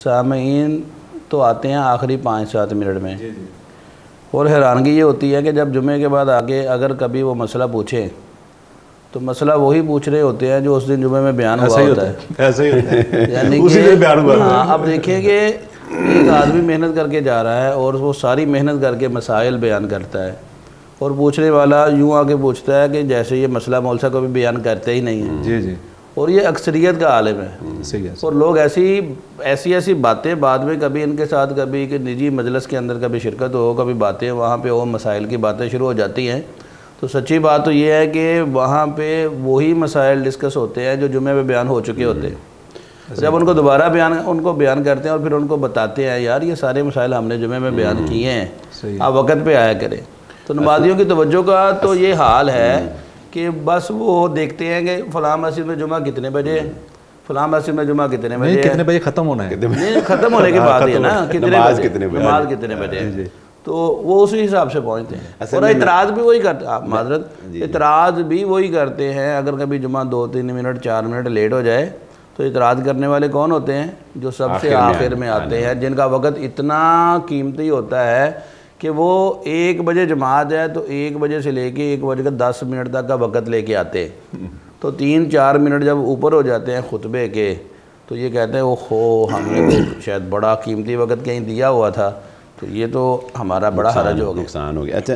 سامعین تو آتے ہیں آخری 5-7 منٹ میں، اور حیرانگی یہ ہوتی ہے کہ جب جمعے کے بعد آگے اگر کبھی وہ مسئلہ پوچھیں تو مسئلہ وہی پوچھ رہے ہوتے ہیں جو اس دن جمعے میں بیان ہوا ہوتا ہے. ایسا ہی ہوتا ہے یعنی اسی میں بیان ہوا. ہاں، اب دیکھیں کہ ایک آدمی محنت کر کے جا رہا ہے اور وہ ساری محنت کر کے مسائل بیان کرتا ہے، اور پوچھنے والا یوں آ کے پوچھتا ہے کہ جیسے یہ مسئلہ مولسا کو بھی بیان کرتے ہی نہیں ہے. جی جی، اور یہ اکثریت کا عالم ہے. صحیح ہے. اور لوگ ایسی باتیں بعد میں کبھی ان کے ساتھ کبھی کہ نجی مجلس کے اندر کبھی شرکت ہو، کبھی باتیں وہاں پہ ہو، مسائل کی باتیں شروع ہو جاتی ہیں. تو سچی بات تو یہ ہے کہ وہاں پہ وہی مسائل ڈسکس ہوتے ہیں جو جمعے میں بیان ہو چکے ہوتے ہیں. جب ان کو دوبارہ بیان کرتے ہیں اور پھر ان کو بتاتے ہیں یار یہ سارے مسائل ہم نے جمعے میں بیان کیے ہیں، آپ وقت پہ آیا کریں. تو نمازیوں کی توجہ کا تو یہ حال ہے کہ بس وہ دیکھتے ہیں کہ فلاں مسجد میں جمعہ کتنے بجے، فلاں مسجد میں جمعہ کتنے بجے، کتنے بجے ختم ہونا ہے، نہیں ختم ہونے کی بات ہے نا، نماز نماز کتنے بجے. تو وہ اسی حساب سے پہنچتے ہیں. اور اعتراض بھی وہی کرتے ہیں، معذرت، اعتراض بھی وہی کرتے ہیں. اگر کبھی جمعہ 2-3 منٹ 4 منٹ لیٹ ہو جائے تو اعتراض کرنے والے کون ہوتے ہیں؟ جو سب سے آخر میں آتے ہیں، جن کا وقت اتنا قیمتی ہوتا ہے کہ وہ 1 بجے جماعت ہے تو 1 بجے سے لے کے 1:10 تک کا وقت لے کے آتے ہیں. تو 3-4 منٹ جب اوپر ہو جاتے ہیں خطبے کے تو یہ کہتے ہیں اوہو ہم نے تو شاید بڑا قیمتی وقت کہیں دیا ہوا تھا، تو یہ تو ہمارا بڑا حرج ہو گیا، نقصان ہو گیا. اچھا